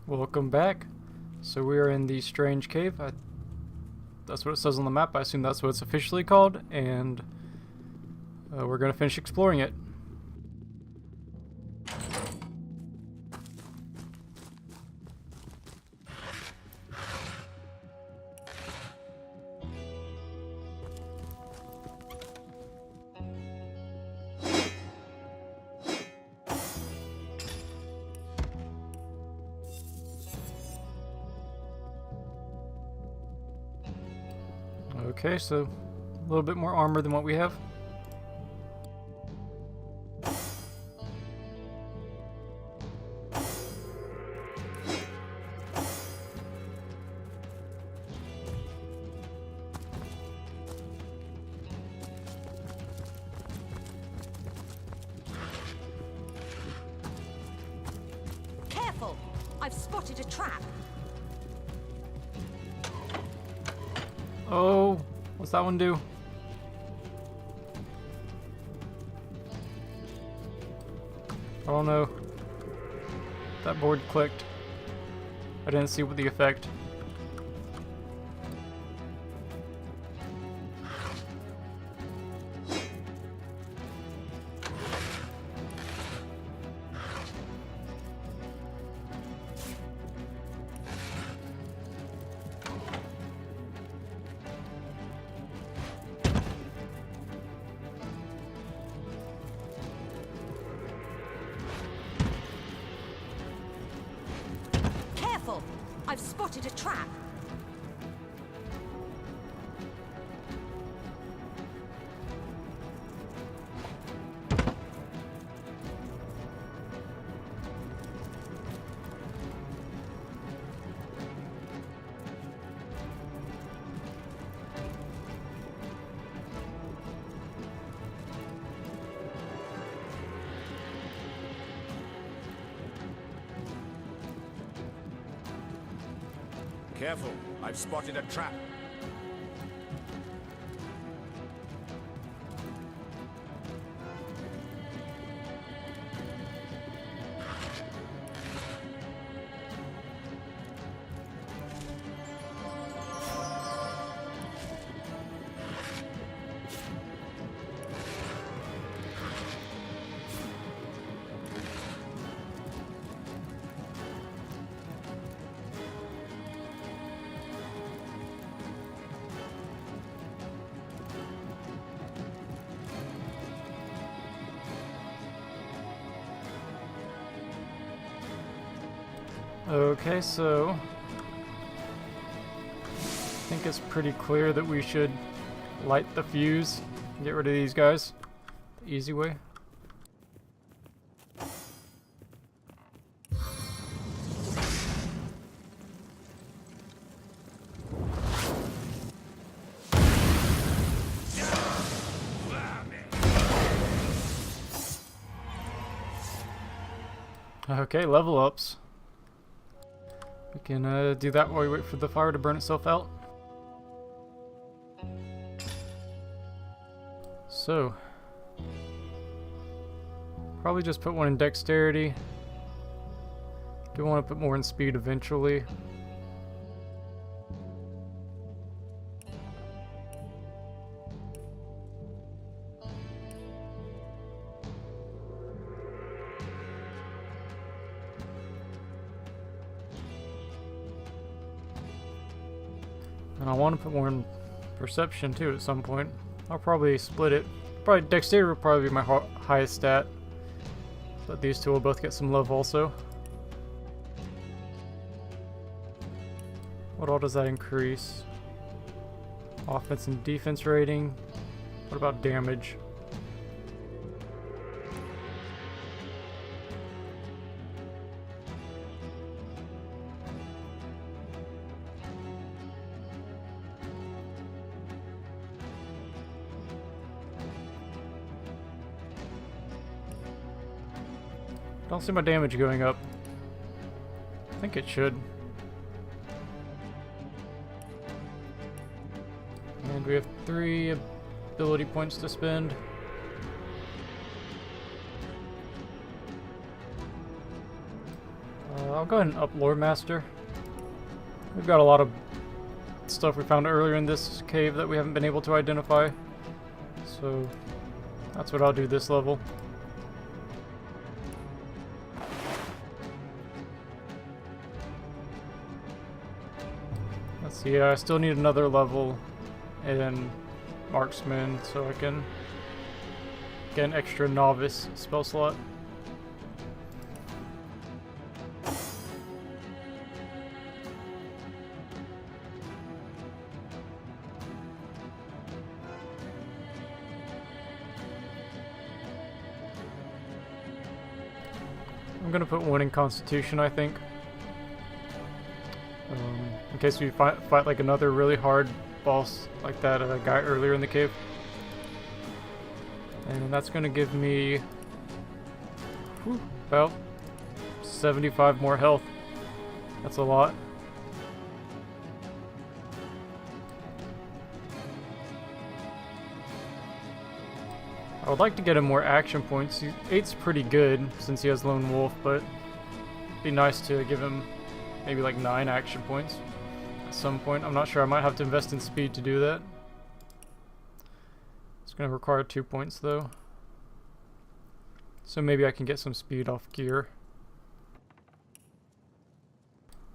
Welcome back. So we are in the Strange Cave. That's what it says on the map. I assume that's what it's officially called, and we're going to finish exploring it. Okay, so a little bit more armor than what we have. Careful! I've spotted a trap. Oh, what's that one do? Oh no. That board clicked. I didn't see what the effect. Careful! I've spotted a trap. Careful, I've spotted a trap. Okay, so I think it's pretty clear that we should light the fuse and get rid of these guys the easy way. Okay, level ups. We can do that while we wait for the fire to burn itself out. So, probably just put one in dexterity. Do want to put more in speed eventually. And I want to put more in perception too at some point. I'll probably split it. Probably dexterity will probably be my highest stat. But these two will both get some love also. What all does that increase? Offense and defense rating. What about damage? Don't see my damage going up. I think it should. And we have 3 ability points to spend. I'll go ahead and up Lore Master. We've got a lot of stuff we found earlier in this cave that we haven't been able to identify. So that's what I'll do this level. Let's see, I still need another level in Marksman so I can get an extra novice spell slot. I'm gonna put one in Constitution, I think. In case we fight like another really hard boss like that guy earlier in the cave. And that's gonna give me about 75 more health. That's a lot. I would like to get him more action points. 8's pretty good since he has Lone Wolf, but it'd be nice to give him maybe like 9 action points at some point. I'm not sure, I might have to invest in speed to do that. It's going to require 2 points though. So maybe I can get some speed off gear.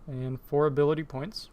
And 4 ability points.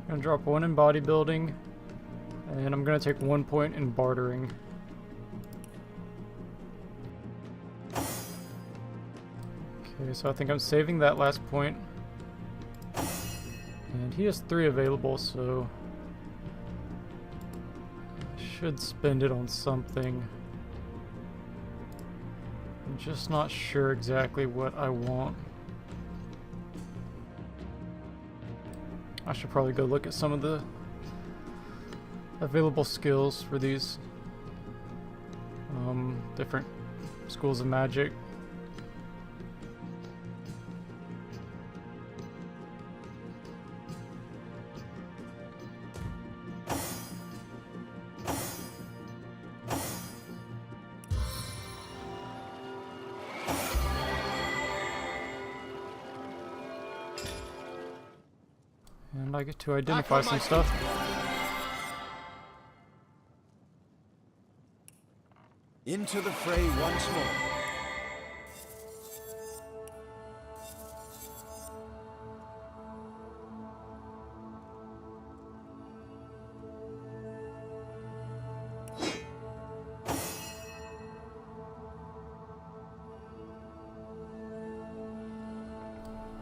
I'm gonna drop 1 in bodybuilding, and I'm gonna take 1 point in bartering. Okay, so I think I'm saving that last point. And he has 3 available, so I should spend it on something. I'm just not sure exactly what I want. I should probably go look at some of the available skills for these different schools of magic. And I get to identify some stuff. Into the fray once more.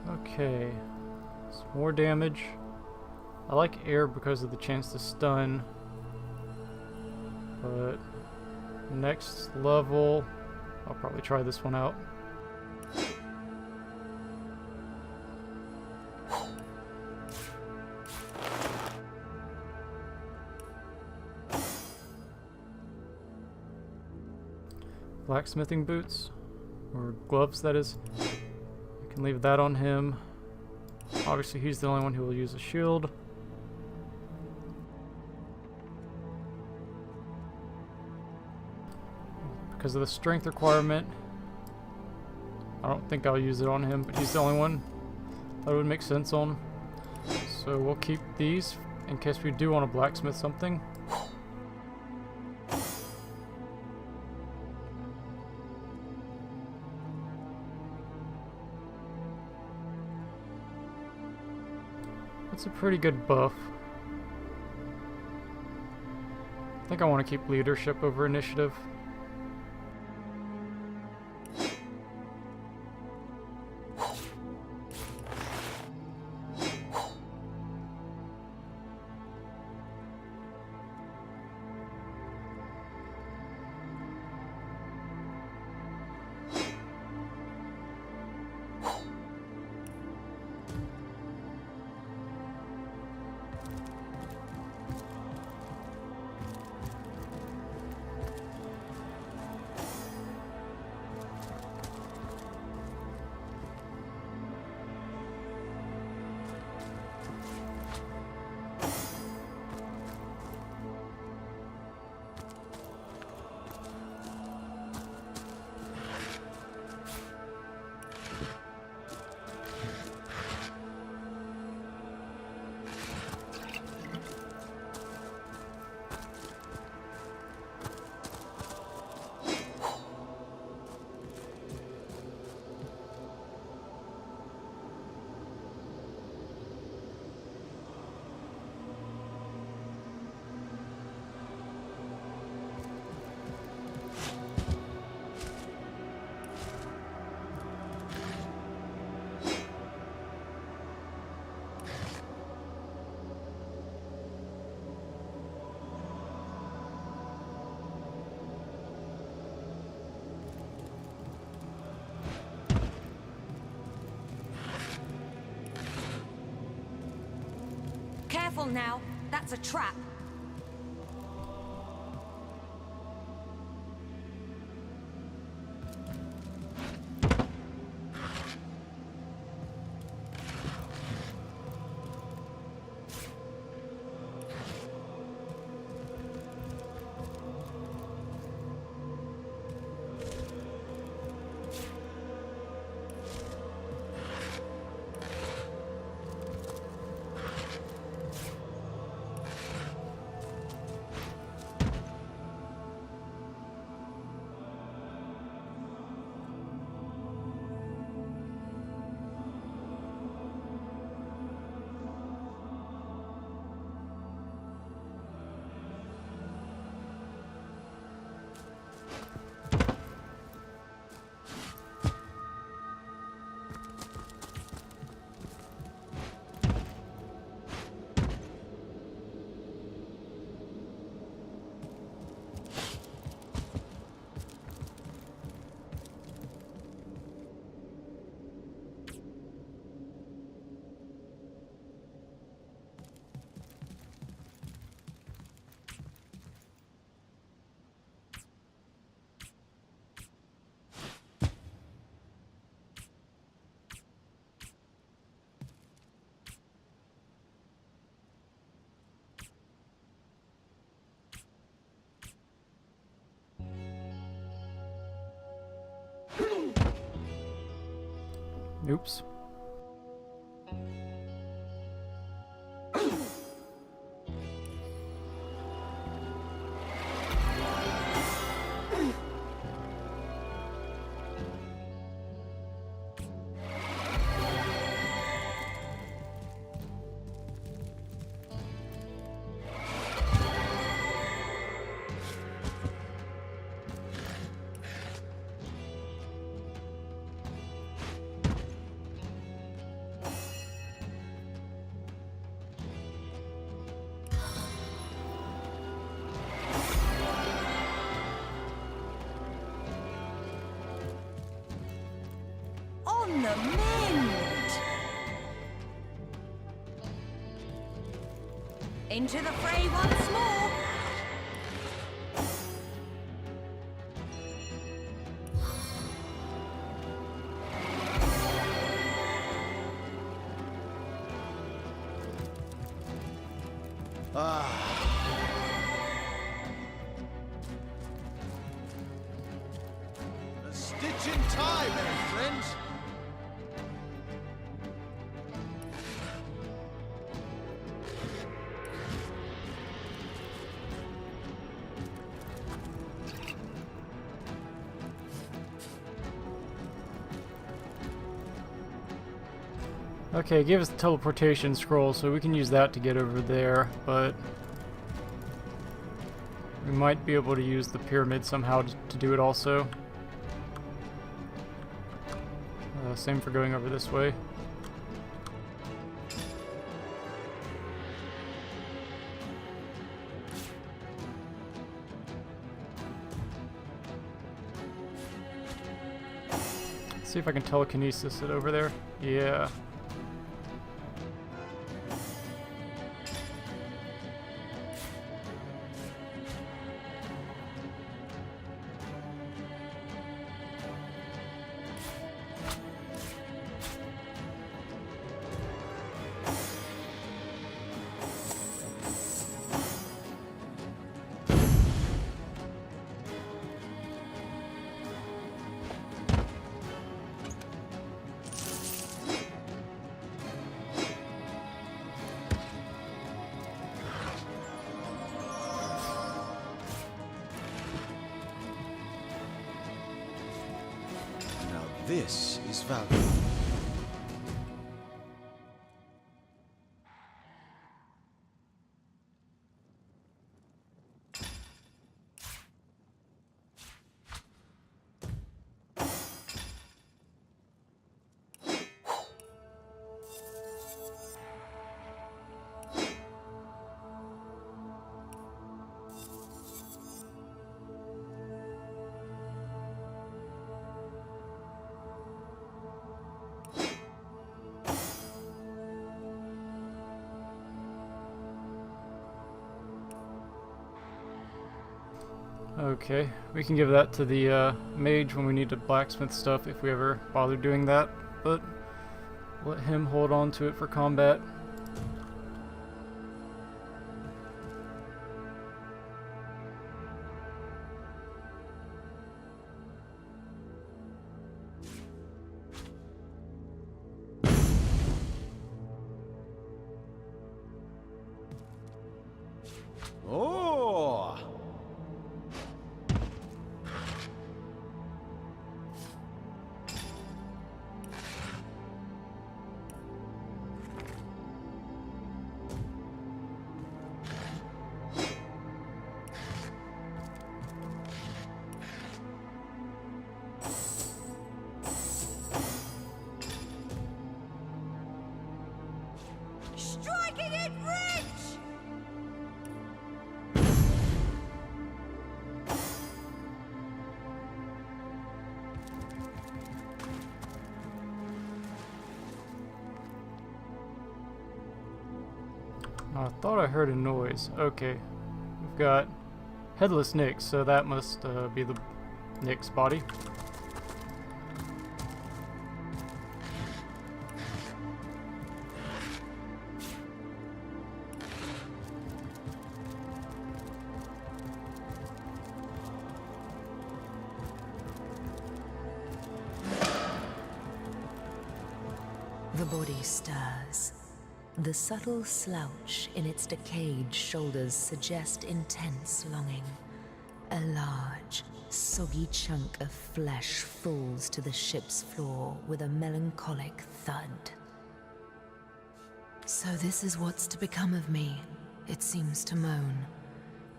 Okay, some more damage. I like air because of the chance to stun, but next level, I'll probably try this one out. Blacksmithing boots, or gloves that is. I can leave that on him. Obviously he's the only one who will use a shield. Because of the strength requirement, I don't think I'll use it on him, but he's the only one That would make sense on. So we'll keep these in case we do want to blacksmith something. That's a pretty good buff. I think I want to keep leadership over initiative. Careful now, that's a trap. Oops. On the mend! Into the fray once more! A stitch in time, eh, friends? Okay, it gave us the teleportation scroll, so we can use that to get over there, but we might be able to use the pyramid somehow to do it also. Same for going over this way. Let's see if I can telekinesis it over there. Yeah. Now this is valuable. Okay, we can give that to the mage when we need to blacksmith stuff if we ever bother doing that, but let him hold on to it for combat. Oh! Striking it rich! I thought I heard a noise. Okay, we've got Headless Nyx, so that must be the Nyx body. The body stirs. The subtle slouch in its decayed shoulders suggest intense longing. A large, soggy chunk of flesh falls to the ship's floor with a melancholic thud. So this is what's to become of me, it seems to moan.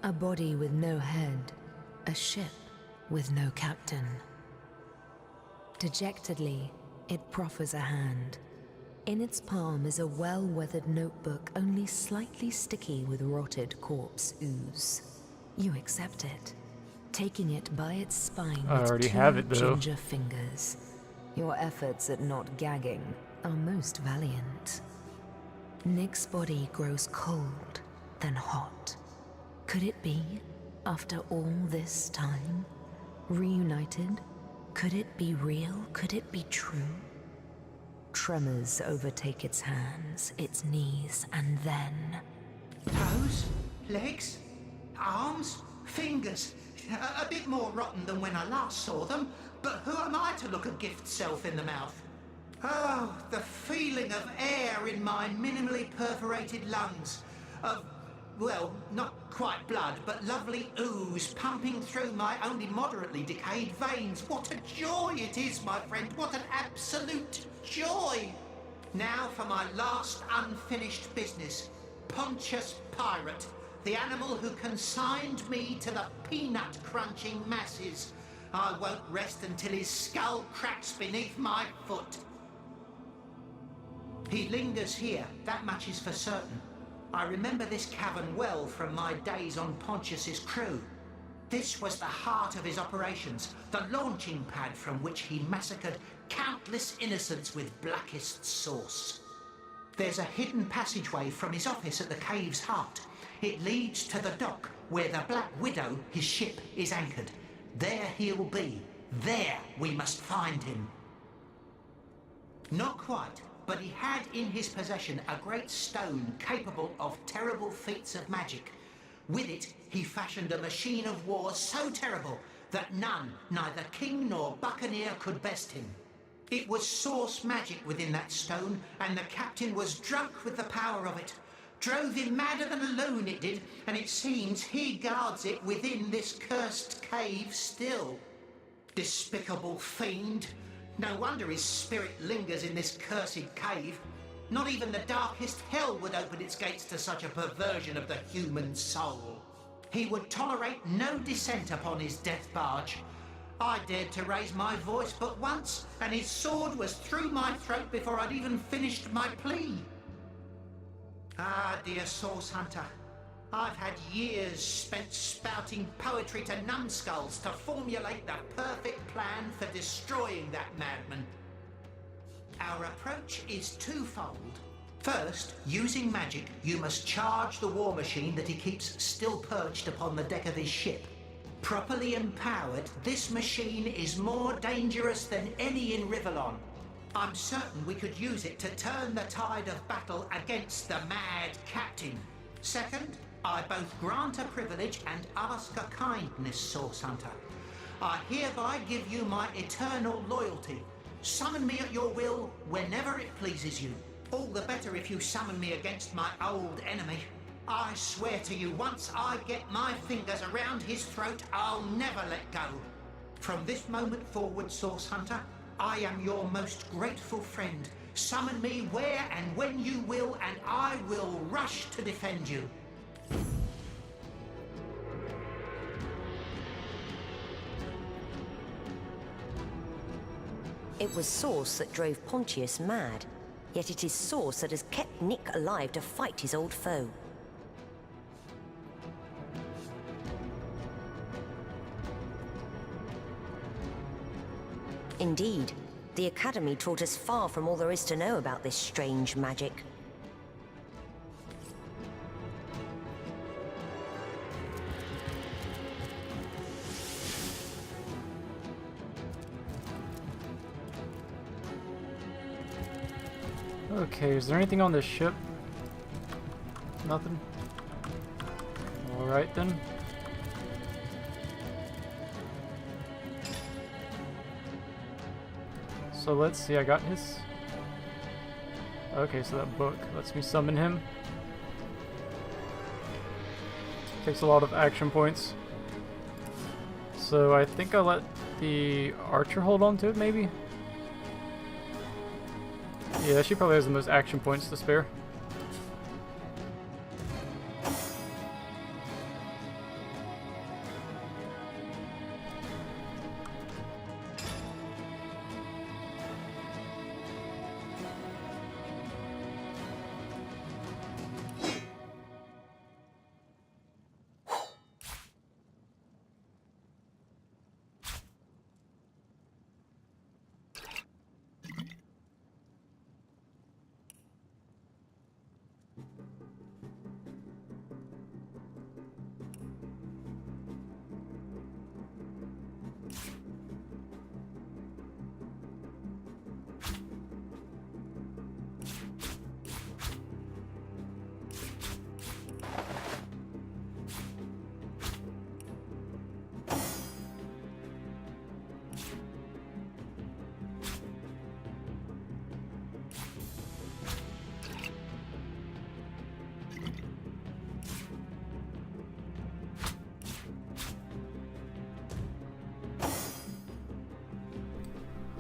A body with no head, a ship with no captain. Dejectedly, it proffers a hand. In its palm is a well-weathered notebook, only slightly sticky with rotted corpse ooze. You accept it, taking it by its spine I with already two have it, though. ginger fingers. Your efforts at not gagging are most valiant. Nick's body grows cold, then hot. Could it be, after all this time? Reunited? Could it be real? Could it be true? Tremors overtake its hands, its knees, and then... Toes, legs, arms, fingers. A bit more rotten than when I last saw them, but who am I to look a gift self in the mouth? Oh, the feeling of air in my minimally perforated lungs. Of, well, not quite blood, but lovely ooze pumping through my only moderately decayed veins. What a joy it is, my friend. What an absolute joy. Now for my last unfinished business. Pontius Pirate, the animal who consigned me to the peanut-crunching masses. I won't rest until his skull cracks beneath my foot. He lingers here, that much is for certain. I remember this cavern well from my days on Pontius's crew. This was the heart of his operations, the launching pad from which he massacred countless innocents with blackest sauce. There's a hidden passageway from his office at the cave's heart. It leads to the dock where the Black Widow, his ship, is anchored. There he'll be. There we must find him. Not quite, but he had in his possession a great stone capable of terrible feats of magic. With it, he fashioned a machine of war so terrible that none, neither king nor buccaneer, could best him. It was source magic within that stone, and the captain was drunk with the power of it. Drove him madder than a loon, it did, and it seems he guards it within this cursed cave still. Despicable fiend. No wonder his spirit lingers in this cursed cave. Not even the darkest hell would open its gates to such a perversion of the human soul. He would tolerate no dissent upon his death barge. I dared to raise my voice but once, and his sword was through my throat before I'd even finished my plea. Ah, dear Source Hunter, I've had years spent spouting poetry to numbskulls to formulate the perfect plan for destroying that madman. Our approach is twofold. First, using magic, you must charge the war machine that he keeps still perched upon the deck of his ship. Properly empowered, this machine is more dangerous than any in Rivellon. I'm certain we could use it to turn the tide of battle against the mad captain. Second, I both grant a privilege and ask a kindness, Source Hunter. I hereby give you my eternal loyalty. Summon me at your will whenever it pleases you. All the better if you summon me against my old enemy. I swear to you, once I get my fingers around his throat, I'll never let go. From this moment forward, Source Hunter, I am your most grateful friend. Summon me where and when you will, and I will rush to defend you. It was Source that drove Pontius mad, yet it is Source that has kept Nick alive to fight his old foe. Indeed, the Academy taught us far from all there is to know about this strange magic. Okay, is there anything on this ship? Nothing? Alright then. So let's see, I got his... Okay, so that book lets me summon him. Takes a lot of action points. So I think I'll let the archer hold on to it, maybe? Yeah, she probably has the most action points to spare.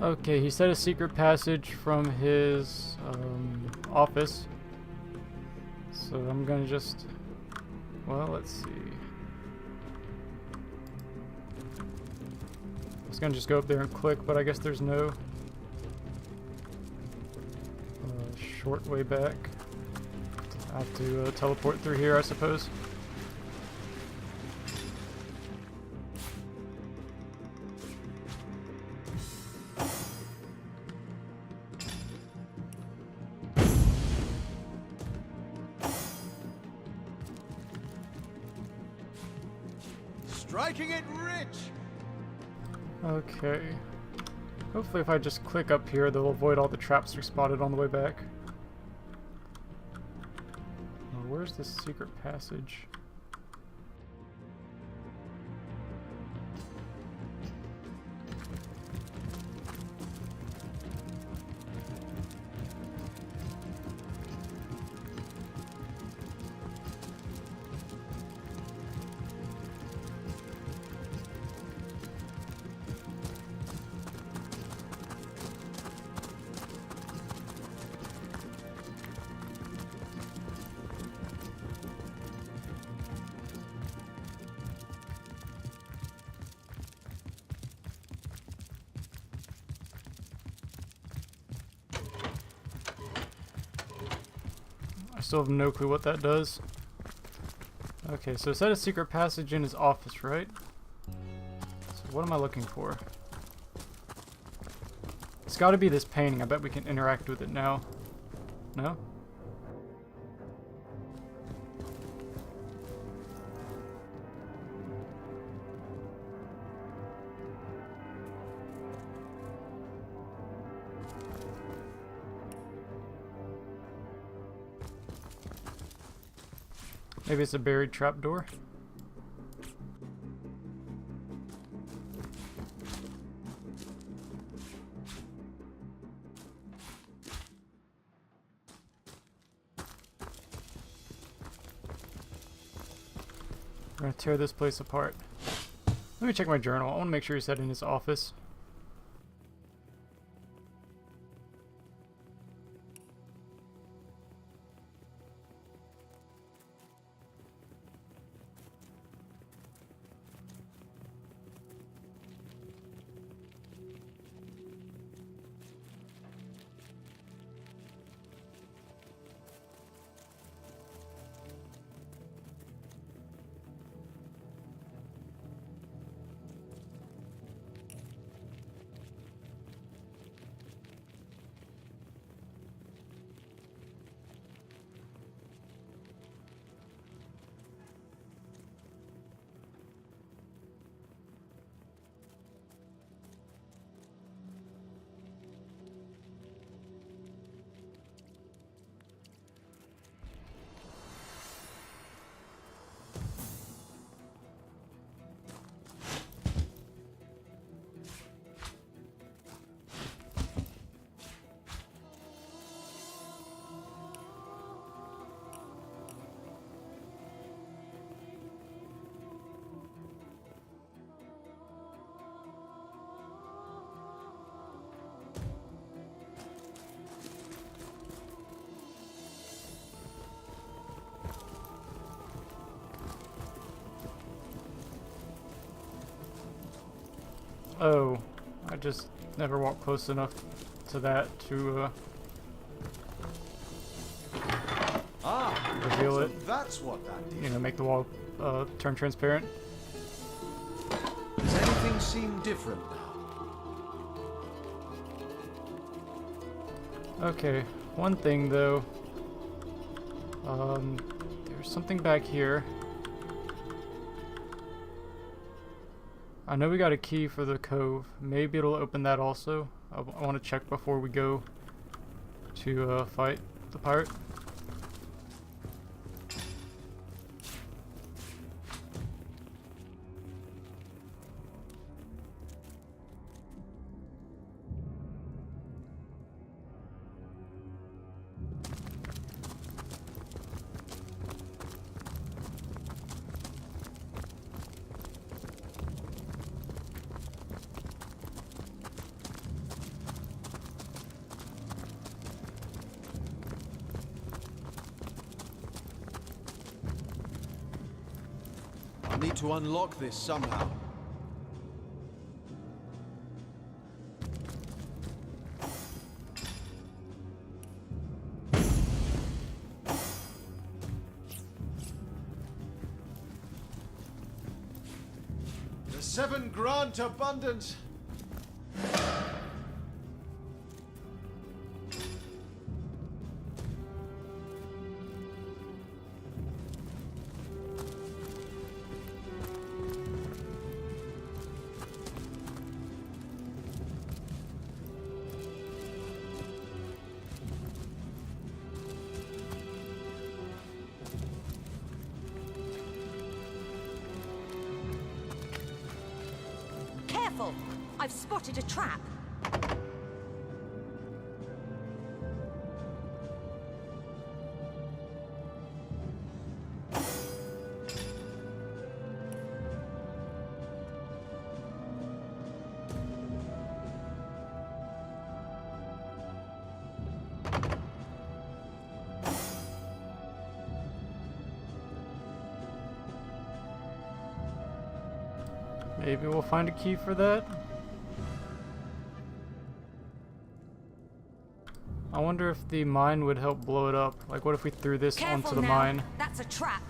Okay, he said a secret passage from his office. So I'm gonna just, well, let's see. I was gonna just go up there and click, but I guess there's no short way back. I have to teleport through here, I suppose. Striking it rich! Okay. Hopefully if I just click up here, they'll avoid all the traps we spotted on the way back. Where's the secret passage? I still have no clue what that does. Okay, so it said a secret passage in his office, right? So what am I looking for? It's gotta be this painting. I bet we can interact with it now. No? Maybe it's a buried trapdoor. We're gonna tear this place apart. Let me check my journal. I want to make sure he said in his office. Oh, I just never walked close enough to that to reveal So it. that's what that did. You know, make the wall turn transparent. Does anything seem different now? Okay, one thing though. There's something back here. I know we got a key for the cove. Maybe it'll open that also. I want to check before we go to fight the pirate. need to unlock this somehow. The seven grant abundance. Careful! I've spotted a trap. Maybe we'll find a key for that. I wonder if the mine would help blow it up. Like, what if we threw this Careful onto the now. mine? That's a trap.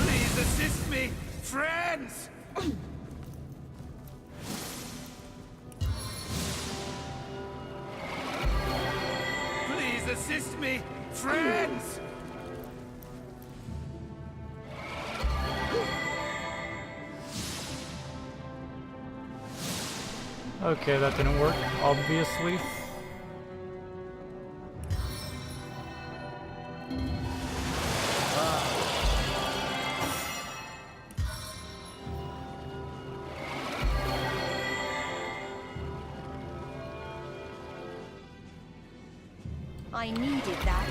Please assist me, friends! Please assist me, friends! Okay, that didn't work, obviously. I needed that.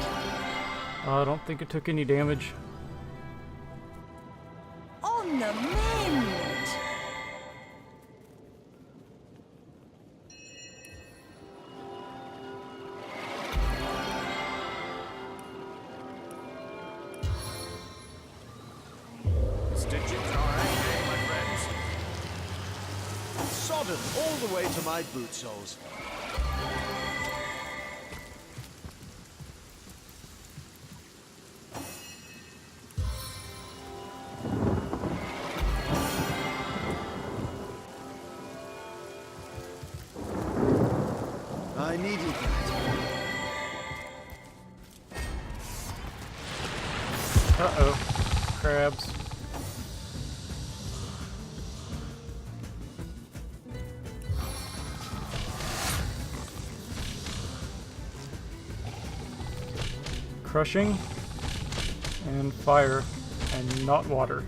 I don't think it took any damage. On the mend! Stitches are hanging, my friends. Sodden all the way to my boot soles. I needed that. Uh-oh. Crabs. Crushing and fire and not water.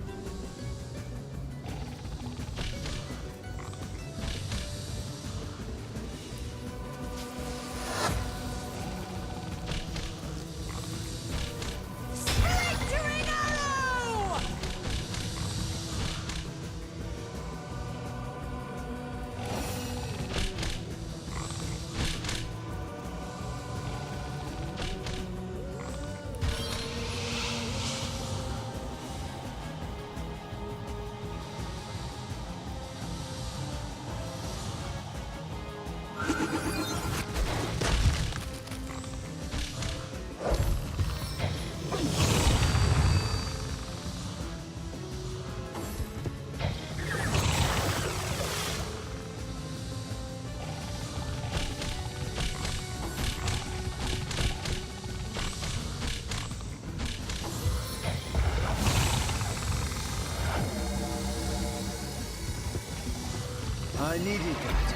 Splintering arrow! I needed that.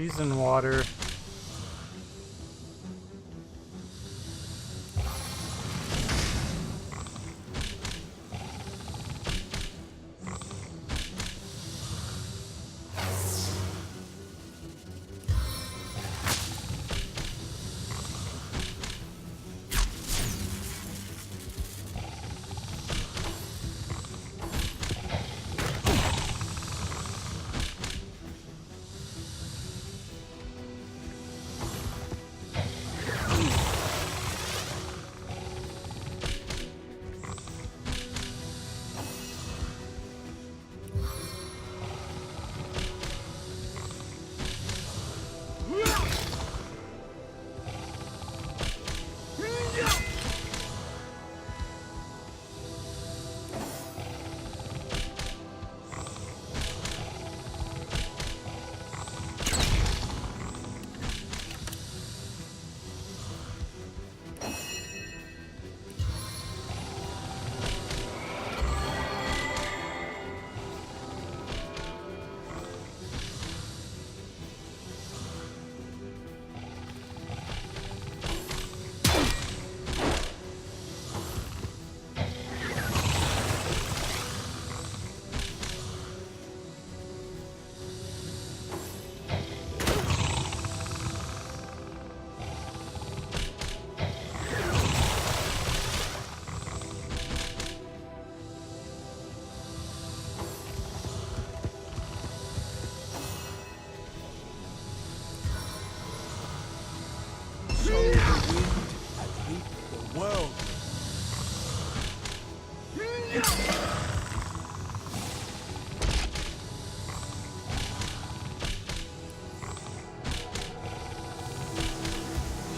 He's in water. So the wind had reaped the world.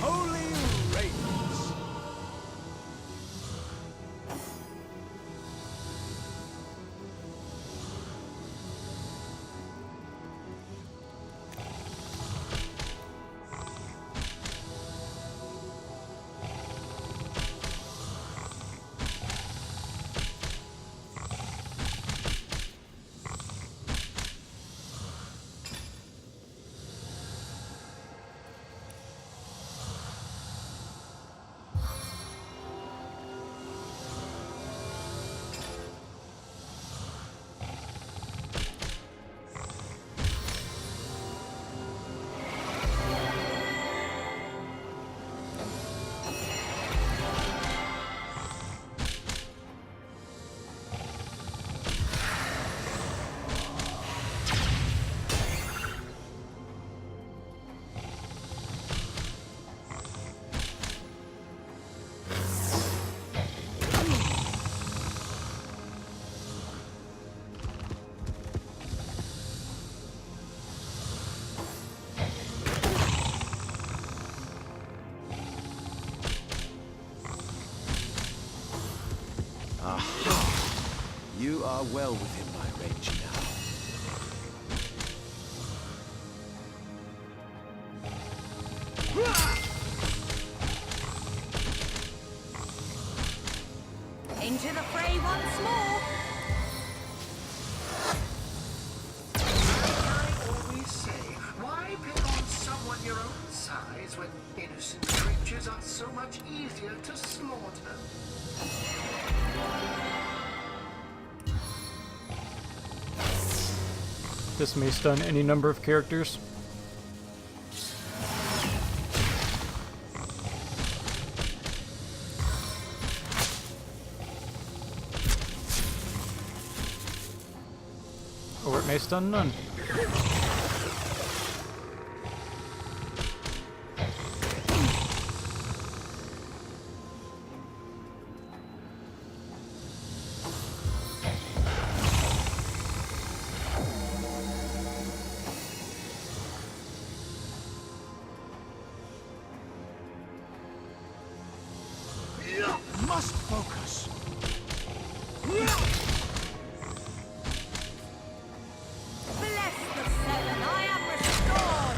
Holy rains. You are well within my range now. Into the fray once more. I always say, why pick on someone your own size when innocent creatures are so much easier to slaughter? This may stun any number of characters. Or it may stun none. Must focus. Bless the seven, I am restored.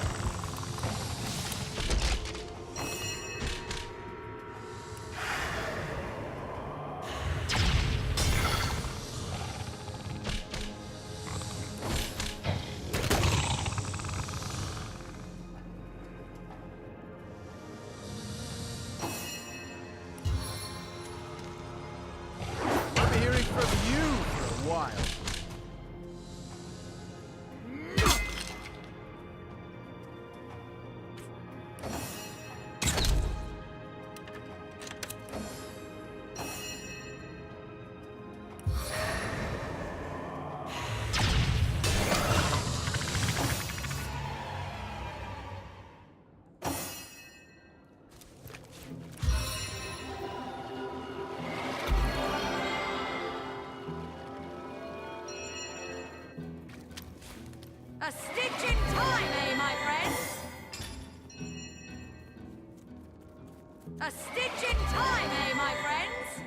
A stitch in time, eh, my friends? A stitch in time, eh, my friends?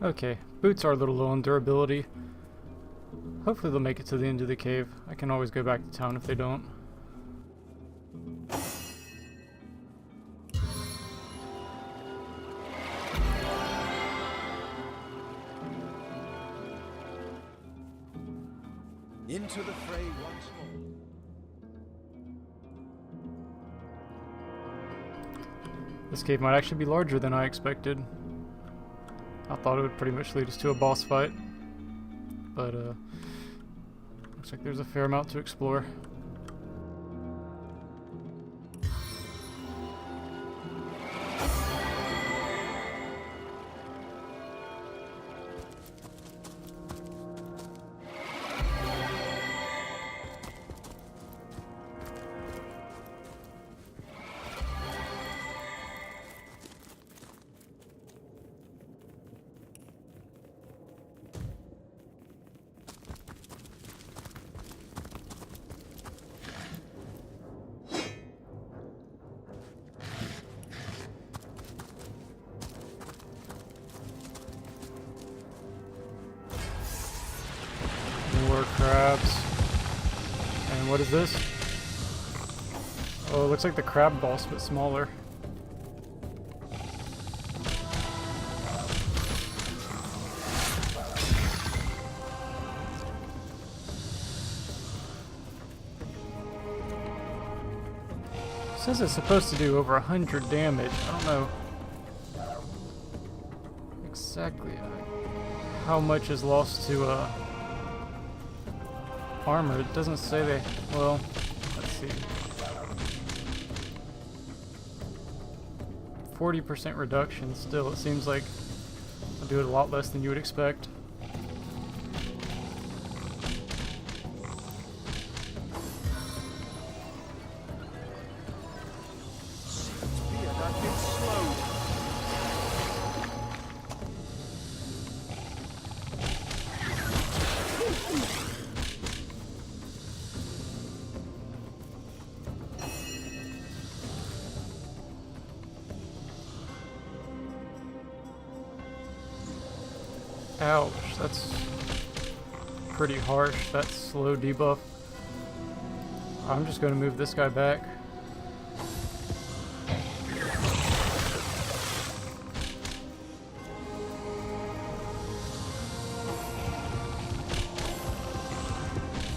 Okay, boots are a little low on durability. Hopefully they'll make it to the end of the cave. I can always go back to town if they don't. Into the fray once more. This cave might actually be larger than I expected. I thought it would pretty much lead us to a boss fight. But, looks like there's a fair amount to explore. More crabs. And what is this? Oh, it looks like the crab boss, but smaller. It says it's supposed to do over 100 damage. I don't know exactly how much is lost to armor. It doesn't say they... well, let's see. 40% reduction still. It seems like I'll do it a lot less than you would expect. Ouch, that's pretty harsh, that slow debuff. I'm just going to move this guy back.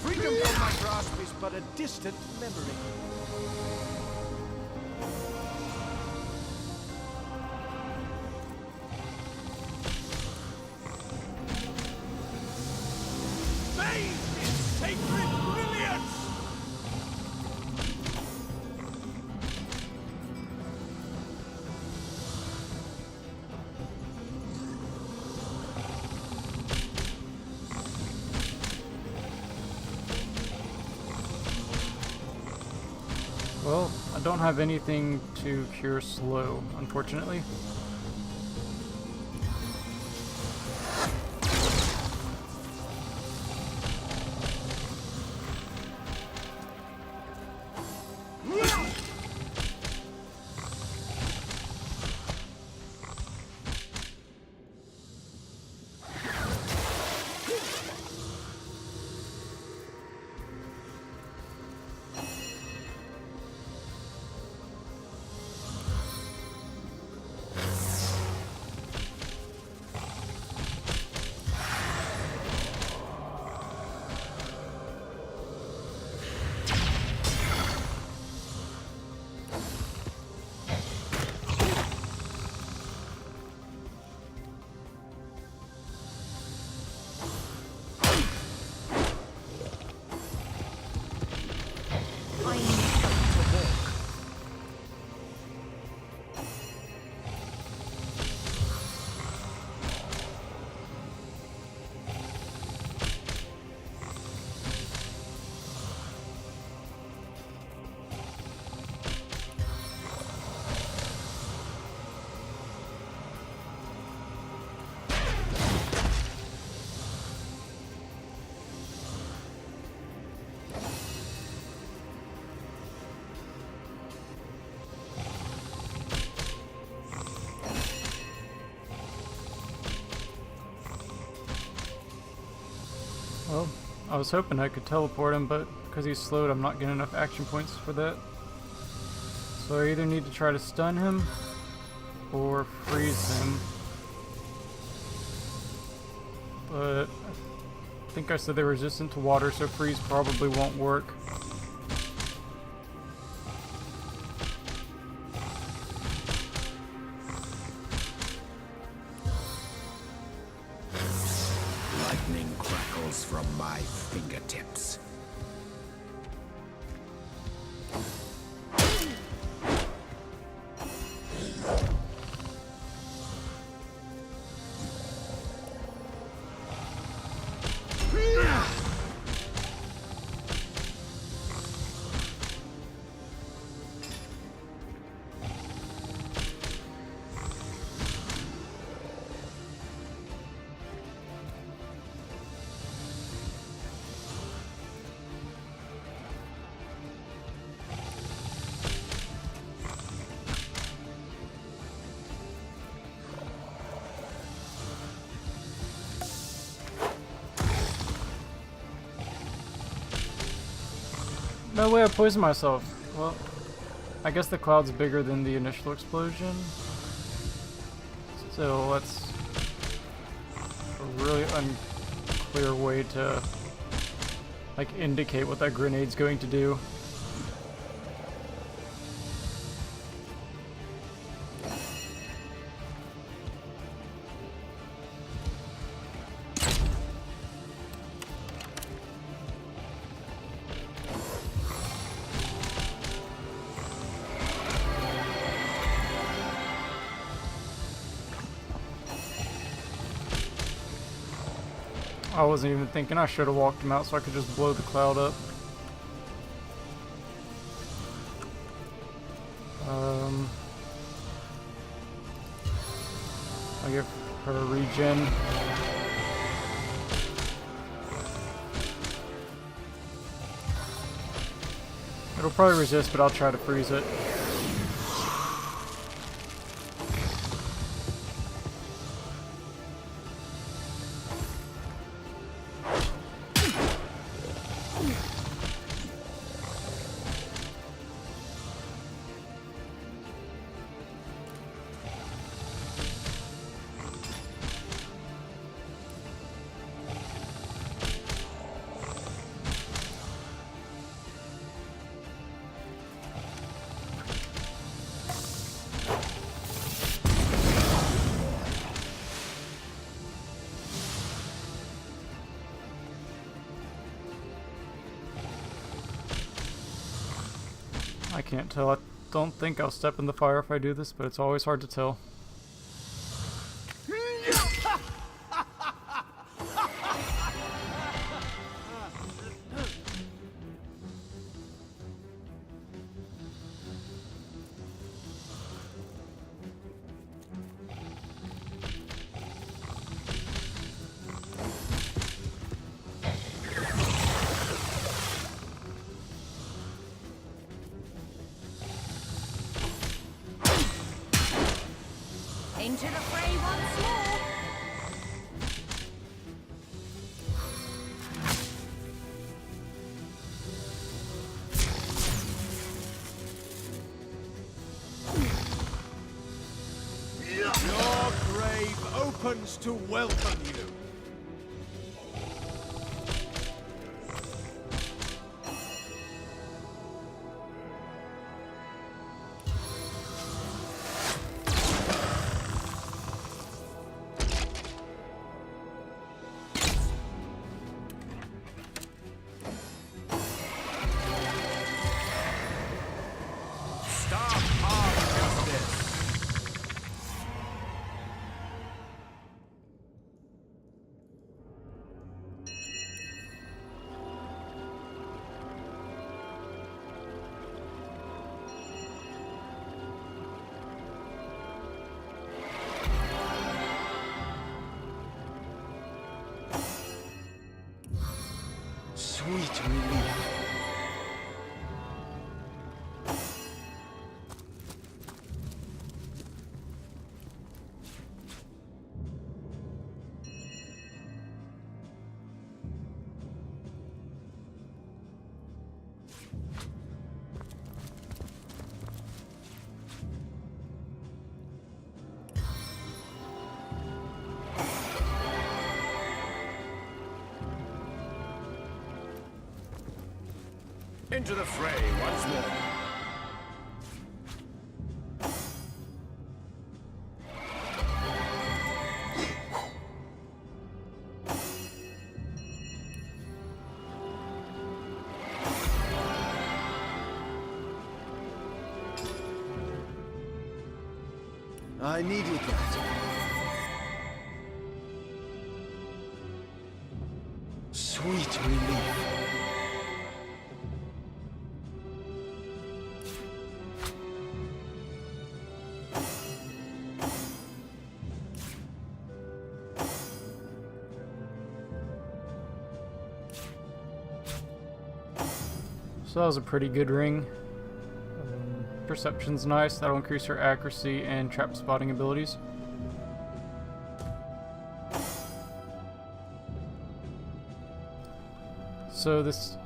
Freedom from my grasp is but a distant memory. Sacred brilliance! Well, I don't have anything to cure slow, unfortunately. Well, I was hoping I could teleport him, but because he's slowed, I'm not getting enough action points for that. So I either need to try to stun him or freeze him. But I think I said they're resistant to water, so freeze probably won't work. Lightning crackles from my fingertips. No way, I poisoned myself. Well, I guess the cloud's bigger than the initial explosion. Still, that's a really unclear way to, like, indicate what that grenade's going to do. I wasn't even thinking. I should have walked him out so I could just blow the cloud up. I'll give her a regen. It'll probably resist, but I'll try to freeze it. I can't tell. I don't think I'll step in the fire if I do this, but it's always hard to tell. Into the fray once more. Your grave opens to welcome you. into the fray once more. I needed that. Sweet relief. So that was a pretty good ring. Perception's nice, that'll increase her accuracy and trap spotting abilities. So this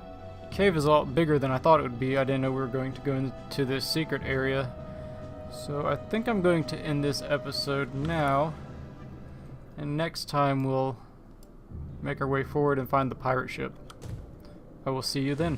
cave is a lot bigger than I thought it would be. I didn't know we were going to go into this secret area. So I think I'm going to end this episode now. And next time we'll make our way forward and find the pirate ship. I will see you then.